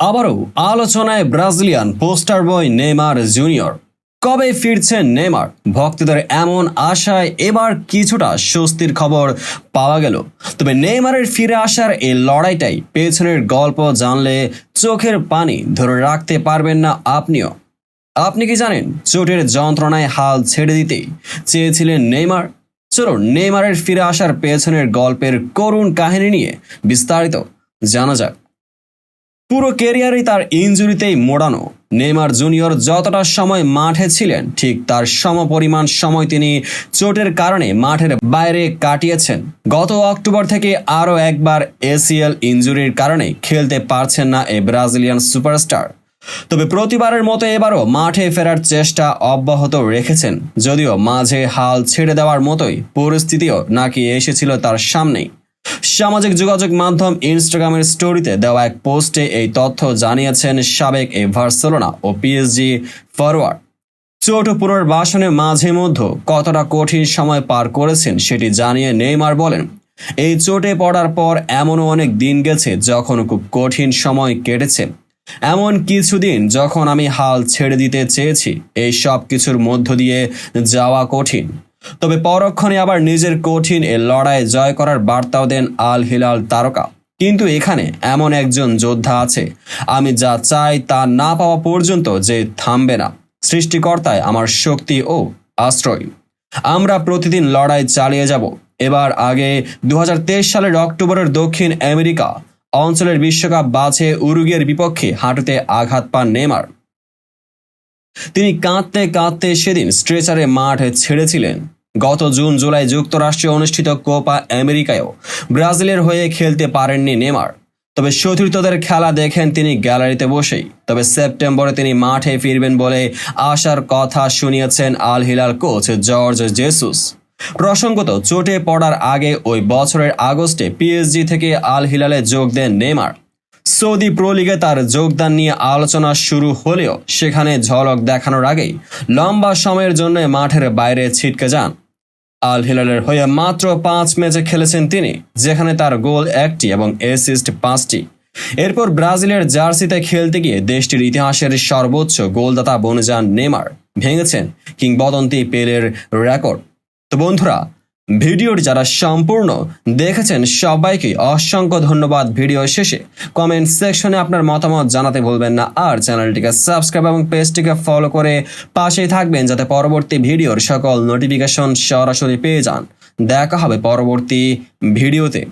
আবারও আলোচনায় Brazilian poster বয় Neymar junior. কবে ফিরছেন নেইমার? ভক্তদের এমন আশায় এবার কিছুটা স্বস্তির খবর পাওয়া গেল। তবে নেইমারের ফিরে আসার এই লড়াইটাই পেছনের গল্প জানলে চোখের পানি ধরে রাখতে পারবেন না আপনিও। আপনি কি জানেন চোটের যন্ত্রণায় হাল ছেড়ে দিতেই চেয়েছিলেন নেইমার? চলুন নেইমারের ফিরে আসার পেছনের গল্পের করুণ কাহিনী নিয়ে বিস্তারিত জানা যাক। পুরো ক্যারিয়ারই তার ইনজুরিতেই মোড়ানো নেইমার জুনিয়র যতটা সময় মাঠে ছিলেন ঠিক তার সমপরিমাণ সময় তিনি চোটের কারণে মাঠের বাইরে কাটিয়েছেন। গত অক্টোবর থেকে আরও একবার এসিএল ইনজুরির কারণে খেলতে পারছেন না এই ব্রাজিলিয়ান সুপারস্টার। তবে প্রতিবারের মতো এবারও মাঠে ফেরার চেষ্টা অব্যাহত রেখেছেন, যদিও মাঝে হাল ছেড়ে দেওয়ার মতোই পরিস্থিতিও নাকি এসেছিল তার সামনেই। সামাজিক যোগাযোগ মাধ্যম ইনস্টাগ্রামের স্টোরিতে দেওয়া এক পোস্টে এই তথ্য জানিয়েছেন সাবেক এই বার্সেলোনা ও পিএসজি ফরওয়ার্ড। চোট পুনর্বাসনে মাঝে মধ্যে কতটা কঠিন সময় পার করেছেন সেটি জানিয়ে নেইমার বলেন, এই চোটে পড়ার পর এমনও অনেক দিন গেছে যখন খুব কঠিন সময় কেটেছে। এমন কিছুদিন যখন আমি হাল ছেড়ে দিতে চেয়েছি। এই সব কিছুর মধ্য দিয়ে যাওয়া কঠিন, তবে পরক্ষণে আবার নিজের কঠিন এ লড়াই জয় করার বার্তাও দেন আল হিলাল তারকা। কিন্তু এখানে এমন একজন যোদ্ধা আছে, আমি যা চাই তা না পাওয়া পর্যন্ত যে থামবে না। সৃষ্টিকর্তায় আমার শক্তি ও আশ্রয়। আমরা প্রতিদিন লড়াই চালিয়ে যাব। এবার আগে 2023 সালের অক্টোবরের দক্ষিণ আমেরিকা অঞ্চলের বিশ্বকাপ বাছে উরুগুয়ের বিপক্ষে হাঁটুতে আঘাত পান নেইমার। তিনি কাঁদতে কাঁদতে সেদিন স্ট্রেচারে মাঠ ছেড়েছিলেন। গত জুন জুলাই যুক্তরাষ্ট্রে অনুষ্ঠিত কোপা আমেরিকায়ও ব্রাজিলের হয়ে খেলতে পারেননি নেইমার। তবে সতীর্থদের খেলা দেখেন তিনি গ্যালারিতে বসেই। তবে সেপ্টেম্বরে তিনি মাঠে ফিরবেন বলে আশার কথা শুনিয়েছেন Al Hilal coach Jorge Jesus. প্রসঙ্গত, চোটে পড়ার আগে ওই বছরের আগস্টে পিএসজি থেকে আল হিলালে যোগ দেন নেইমার। সৌদি প্রো লিগে তার যোগদান নিয়ে আলোচনা শুরু হলেও সেখানে ঝলক দেখানোর আগেই লম্বা সময়ের জন্য মাঠের বাইরে ছিটকে যান। আল হিলালের হয়ে মাত্র 5 ম্যাচে খেলেছেন তিনি, যেখানে তার গোল 1টি এবং অ্যাসিস্ট 5টি। এরপর ব্রাজিলের জার্সিতে খেলতে গিয়ে দেশটির ইতিহাসের সর্বোচ্চ গোলদাতা বনে যান নেইমার, ভেঙেছেন কিংবদন্তি পেলের রেকর্ড। তো বন্ধুরা, ভিডিওটি যারা সম্পূর্ণ দেখেছেন সবাইকে অসংখ্য ধন্যবাদ। ভিডিও শেষে কমেন্ট সেকশনে আপনার মতামত জানাতে ভুলবেন না, আর চ্যানেলটিকে সাবস্ক্রাইব এবং পেজটিকে ফলো করে পাশেই থাকবেন যাতে পরবর্তী ভিডিওর সকল নোটিফিকেশন সরাসরি পেয়ে যান। দেখা হবে পরবর্তী ভিডিওতে।